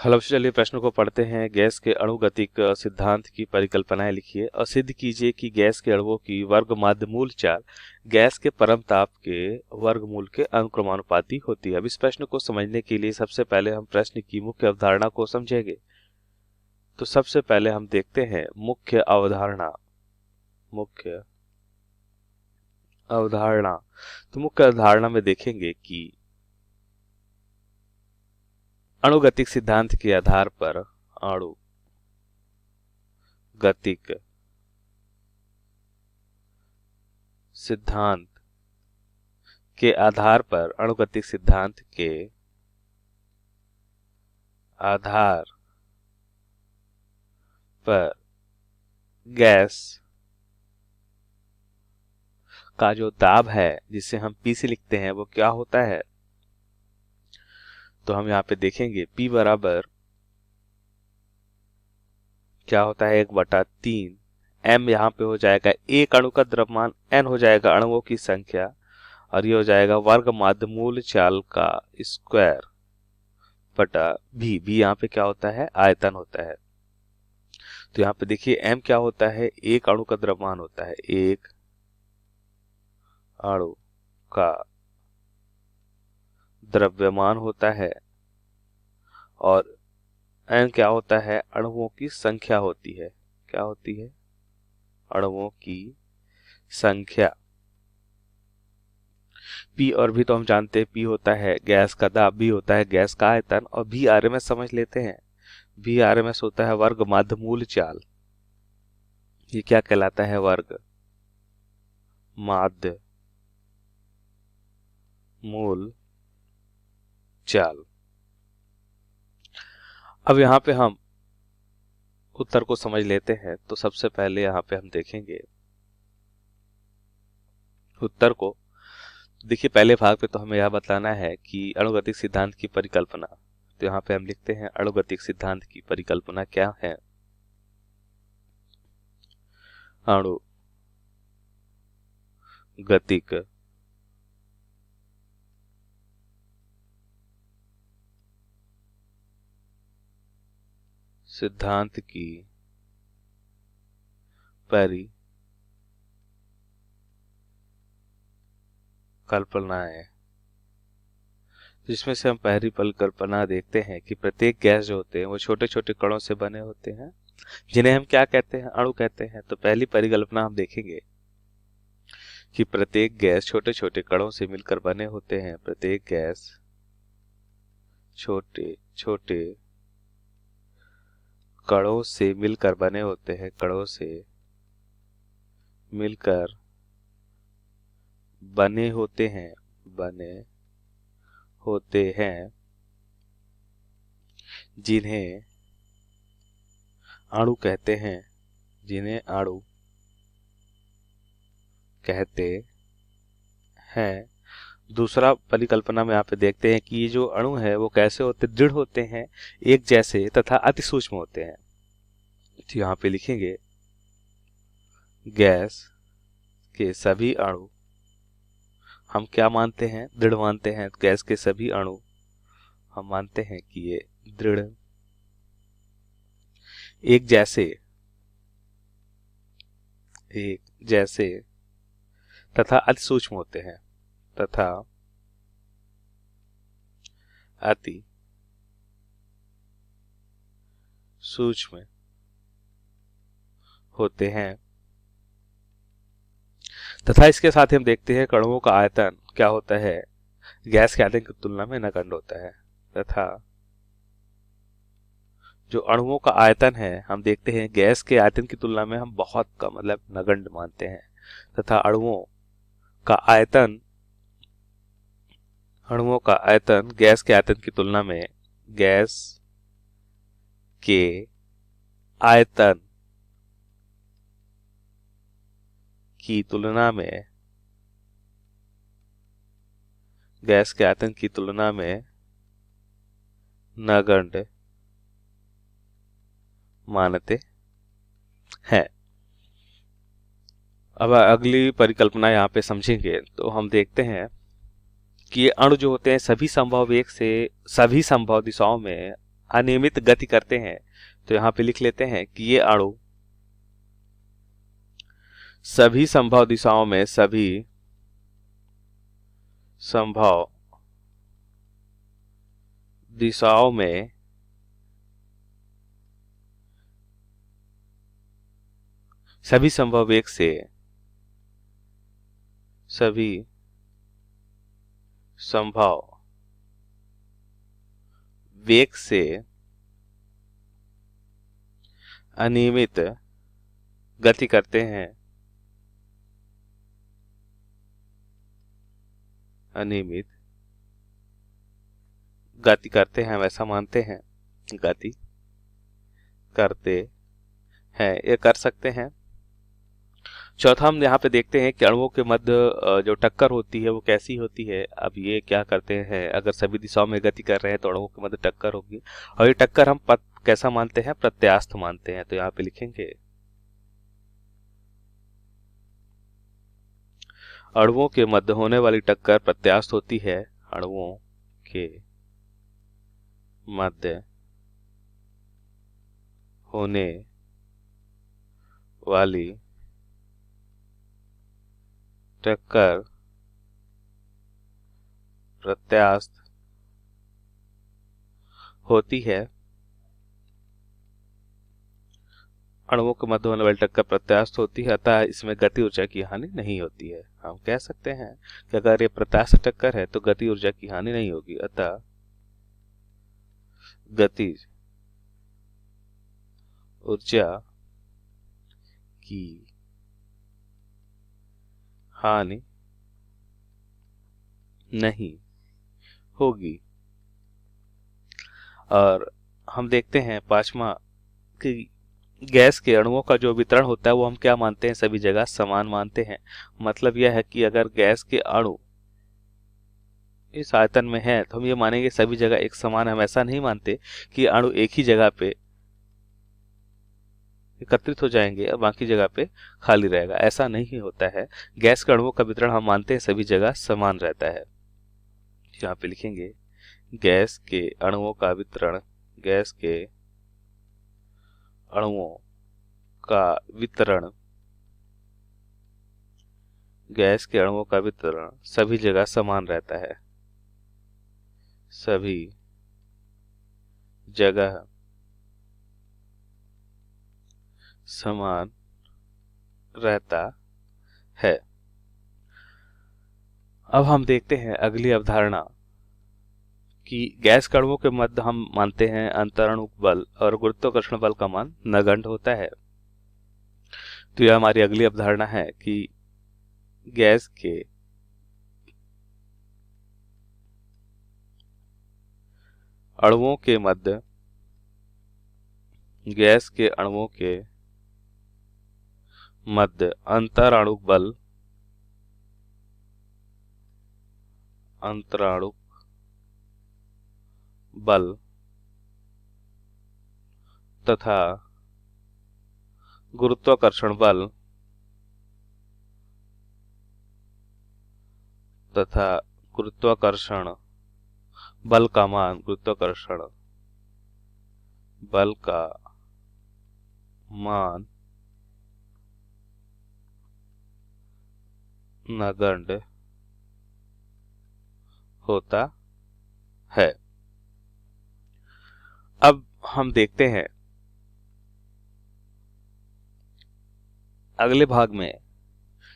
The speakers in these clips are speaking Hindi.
हलो, चलिए प्रश्न को पढ़ते हैं। गैस के अणुगतिक सिद्धांत की परिकल्पनाएं लिखिए और सिद्ध कीजिए कि गैस के अणुओं की वर्ग माध्यमूल चाल गैस के परम ताप के वर्गमूल के अनुक्रमानुपाती होती है। अब इस प्रश्न को समझने के लिए सबसे पहले हम प्रश्न की मुख्य अवधारणा को समझेंगे। तो सबसे पहले हम देखते हैं मुख्य अवधारणा। तो मुख्य अवधारणा में देखेंगे कि अणुगतिक सिद्धांत के आधार पर अणुगतिक सिद्धांत के आधार पर अणुगतिक सिद्धांत के आधार पर गैस का जो दाब है जिसे हम P से लिखते हैं वो क्या होता है। तो हम यहाँ पे देखेंगे P बराबर क्या होता है 1/3। M यहाँ पे हो जाएगा एक अणु का द्रव्यमान, N हो जाएगा अणुओं की संख्या और ये हो जाएगा वर्ग माध्यमूल चाल का स्क्वायर बटा V। यहाँ पे क्या होता है, आयतन होता है। तो यहाँ पे देखिए M क्या होता है, एक अणु का द्रव्यमान होता है, एक अणु का द्रव्यमान होता है और N क्या होता है, अणुओं की संख्या होती है। क्या होती है, अणुओं की संख्या। P और V तो हम जानते हैं, P होता है गैस का दाब, V होता है गैस का आयतन और V RMS समझ लेते हैं। V RMS होता है वर्ग माध्यमूल चाल। ये क्या कहलाता है, वर्ग माध्य मूल चाल। अब यहाँ पे हम उत्तर को समझ लेते हैं। तो सबसे पहले यहाँ पे हम देखेंगे उत्तर को। देखिए पहले भाग पे तो हमें यह बतलाना है कि अणुगतिक सिद्धांत की परिकल्पना। तो यहाँ पे हम लिखते हैं अणुगतिक सिद्धांत की परिकल्पना क्या है। अणुगतिक सिद्धांत की परिकल्पनाएं, जिसमें से हम पहली परिकल्पना देखते हैं कि प्रत्येक गैस जो होते हैं वो छोटे छोटे कणों से बने होते हैं, जिन्हें हम क्या कहते हैं, अणु कहते हैं। तो पहली परिकल्पना हम देखेंगे कि प्रत्येक गैस छोटे छोटे कणों से मिलकर बने होते हैं। प्रत्येक गैस छोटे छोटे कणों से मिलकर बने होते हैं, कणों से मिलकर बने होते हैं, जिन्हें अणु कहते हैं, जिन्हें अणु कहते हैं। दूसरा परिकल्पना में यहाँ पे देखते हैं कि ये जो अणु है वो कैसे होते, दृढ़ होते हैं, एक जैसे तथा अति सूक्ष्म होते हैं। तो यहाँ पे लिखेंगे गैस के सभी अणु हम क्या मानते हैं, दृढ़ मानते हैं। गैस के सभी अणु हम मानते हैं कि ये दृढ़, एक जैसे तथा अति सूक्ष्म होते हैं, तथा अति सूक्ष्म होते हैं। तथा इसके साथ ही हम देखते हैं अणुओं का आयतन क्या होता है, गैस के आयतन की तुलना में नगण्य होता है। तथा जो अणुओं का आयतन है हम देखते हैं गैस के आयतन की तुलना में हम बहुत कम, मतलब नगण्य मानते हैं। तथा अणुओं का आयतन गैस के आयतन की तुलना में, गैस के आयतन की तुलना में, गैस के आयतन की तुलना में नगण्य मानते हैं। अब अगली परिकल्पना यहाँ पे समझेंगे। तो हम देखते हैं कि ये अणु जो होते हैं सभी संभव वेग से सभी संभव दिशाओं में अनियमित गति करते हैं तो यहाँ पे लिख लेते हैं कि ये अणु सभी संभव दिशाओं में सभी संभव वेग से अनियमित गति करते हैं, हम ऐसा मानते हैं, गति करते हैं, ये कर सकते हैं। चौथा हम यहाँ पे देखते हैं कि अणुओं के मध्य जो टक्कर होती है वो कैसी होती है। अब ये क्या करते हैं, अगर सभी दिशाओं में गति कर रहे हैं तो अणुओं के मध्य टक्कर होगी, और ये टक्कर हम कैसा मानते हैं, प्रत्यास्थ मानते हैं। तो यहाँ पे लिखेंगे अणुओं के मध्य होने वाली टक्कर प्रत्यास्थ होती है। अणुओं के मध्य होने वाली टक्कर प्रत्यास्थ होती है। अणुओं के मध्य होने वाली टक्कर प्रत्यास्थ होती है, अतः इसमें गति ऊर्जा की हानि नहीं होती है। हम कह सकते हैं कि अगर ये प्रत्यास्थ टक्कर है तो गति ऊर्जा की हानि नहीं होगी, अतः गति ऊर्जा की हानि नहीं होगी। और हम देखते हैं पांचवा कि गैस के अणुओं का जो वितरण होता है वो हम क्या मानते हैं, सभी जगह समान मानते हैं। मतलब यह है कि अगर गैस के अणु इस आयतन में है तो हम ये मानेंगे सभी जगह एक समान। हम ऐसा नहीं मानते कि अणु एक ही जगह पे एकत्रित हो जाएंगे और बाकी जगह पे खाली रहेगा, ऐसा नहीं होता है। गैस के अणुओं का वितरण हम मानते हैं सभी जगह समान रहता है। यहाँ पे लिखेंगे गैस के अणुओं का वितरण, गैस के अणुओं का वितरण, गैस के अणुओं का वितरण सभी जगह समान रहता है, सभी जगह समान रहता है। अब हम देखते हैं अगली अवधारणा कि गैस के अणुओं के मध्य हम मानते हैं अंतरणु बल और गुरुत्वाकर्षण बल का मान नगण्य होता है। तो यह हमारी अगली अवधारणा है कि गैस के अणुओं के मध्य, गैस के अणुओं के मध्य अंतराणु बल तथा गुरुत्वाकर्षण बल का मान, गुरुत्वाकर्षण बल का मान नगण्य होता है। अब हम देखते हैं अगले भाग में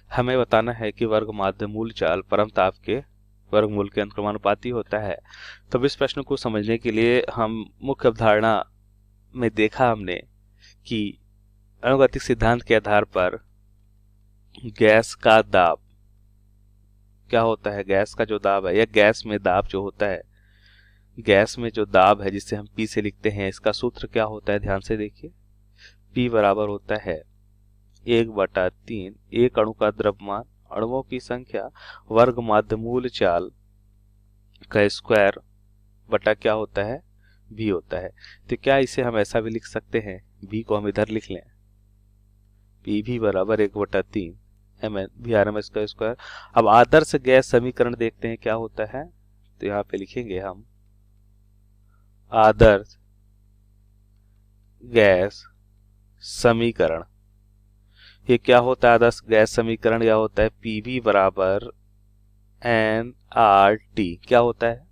हमें बताना है कि वर्ग माध्य मूल चाल परमताप के वर्गमूल के अनुक्रमानुपाती होता है। तो इस प्रश्न को समझने के लिए हम मुख्य अवधारणा में देखा हमने कि अनुगतिक सिद्धांत के आधार पर गैस का दाब क्या होता है, गैस का जो दाब है या गैस में दाब जो होता है, गैस में जो दाब है जिसे हम P से लिखते हैं, इसका सूत्र क्या होता है, ध्यान से देखिए। P बराबर होता है 1/3 एक अणु का द्रव्यमान, अणुओं की संख्या, वर्ग माध्य मूल चाल का स्क्वायर बटा क्या होता है, V होता है। तो क्या इसे हम ऐसा भी लिख सकते हैं, V को हम इधर लिख लें, PV बराबर 1/3 mn VRMS का स्क्वायर। अब आदर्श गैस समीकरण देखते हैं क्या होता है। तो यहाँ पे लिखेंगे हम आदर्श गैस समीकरण। ये क्या होता है आदर्श गैस समीकरण? या होता है पीवी बराबर एनआरटी। क्या होता है?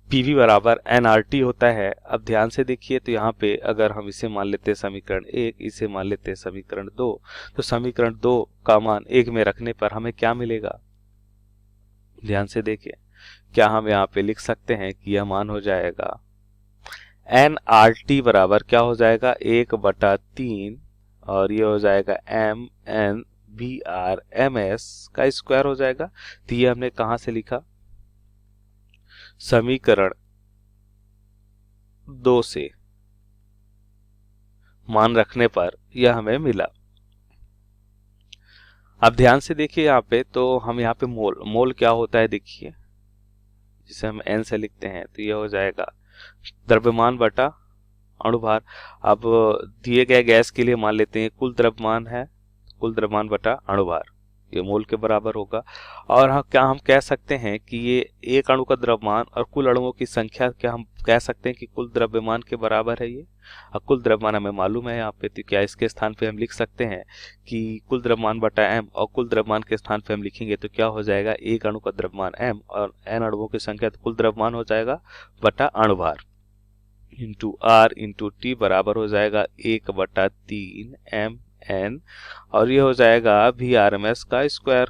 पीवी बराबर एनआरटी होता है। अब ध्यान से देखिए तो यहाँ पे अगर हम इसे मान लेते हैं समीकरण 1, इसे मान लेते हैं समीकरण 2, तो समीकरण 2 का मान 1 में रखने पर हमें क्या मिलेगा? ध्यान से देखिए, क्या हम यहाँ पे लिख सकते हैं कि यह मान हो जाएगा एनआरटी बराबर क्या हो जाएगा? 1/3 और ये हो जाएगा M N B R M S का स्क्वायर हो जाएगा। तो ये हमने कहाँ से लिखा? समीकरण 2 से मान रखने पर यह हमें मिला। अब ध्यान से देखिए यहाँ पे, तो हम यहाँ पे मोल क्या होता है देखिए, जिसे हम एन से लिखते हैं, तो यह हो जाएगा द्रव्यमान बटा अणुभार। अब दिए गए गैस के लिए मान लेते हैं कुल द्रव्यमान है, कुल द्रव्यमान बटा अणुभार, ये मोल के बराबर होगा। और क्या हम कह सकते हैं कि ये एक अणु का द्रव्यमान और कुल अणुओं की संख्या, क्या हम कह सकते हैं कि कुल द्रव्यमान के बराबर है ये? और कुल द्रव्यमान हमें मालूम है यहाँ पे, तो क्या इसके स्थान पे हम लिख सकते हैं कि कुल द्रव्यमान बटा एम, और कुल द्रव्यमान के स्थान पे हम लिखेंगे तो क्या हो जाएगा? एक अणु का द्रव्यमान एम और एन अणुओं की संख्या, तो कुल द्रव्यमान हो जाएगा बटा अणुभार इंटू आर इंटू टी बराबर हो जाएगा 1/3 एम एन, और ये हो जाएगा वी आर एम एस का स्क्वायर।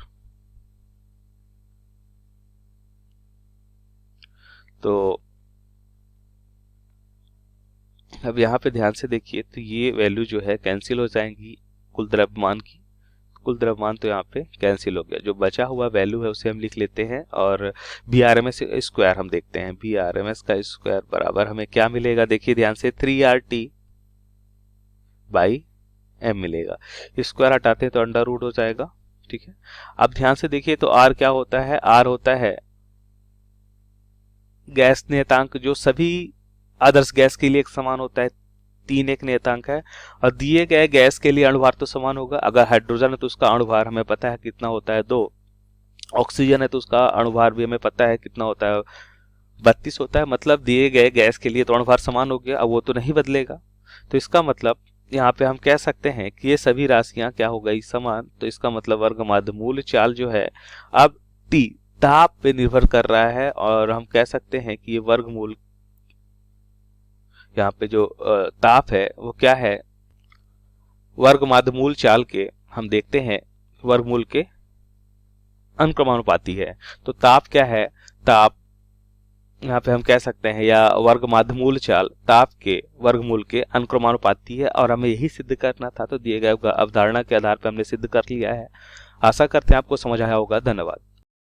तो अब यहाँ पे ध्यान से देखिए, तो ये वैल्यू जो है कैंसिल हो जाएंगी कुल द्रव्यमान की। कुल द्रव्यमान तो यहाँ पे कैंसिल हो गया, जो बचा हुआ वैल्यू है उसे हम लिख लेते हैं, और V R M S square हम देखते हैं। वी आर एम एस का स्क्वायर बराबर हमें क्या मिलेगा? देखिए ध्यान से, 3RT बाई एम मिलेगा। स्क्वायर हटाते हैं तो अंडर रूट हो जाएगा, ठीक है। अब ध्यान से देखिए, तो आर क्या होता है? आर होता है गैस नियतांक, जो सभी आदर्श गैस के लिए एक समान होता है। 3 एक नियतांक है, और दिए गए गैस के लिए अणुभार तो समान होगा। अगर हाइड्रोजन है तो उसका अणुभार हमें पता है कितना होता है, 2। ऑक्सीजन है तो उसका अणुभार भी हमें पता है कितना होता है, 32 होता है। मतलब दिए गए गैस के लिए तो अणुभार समान हो गया, अब वो तो नहीं बदलेगा। तो इसका मतलब यहाँ पे हम कह सकते हैं कि ये सभी राशियां क्या हो गई? समान। तो इसका मतलब वर्गमाध्य मूल चाल जो है अब टी ताप पे निर्भर कर रहा है, और हम कह सकते हैं कि ये वर्गमूल, यहाँ पे जो ताप है वो क्या है? वर्गमाध्य मूल चाल के हम देखते हैं वर्गमूल के अनुक्रमानुपाती है। तो ताप क्या है? ताप यहाँ पे हम कह सकते हैं, या वर्गमाध्य मूल चाल ताप के वर्गमूल के अनुक्रमानुपाती है, और हमें यही सिद्ध करना था। तो दिए गए अवधारणा के आधार पर हमने सिद्ध कर लिया है। आशा करते हैं आपको समझ आया होगा। धन्यवाद।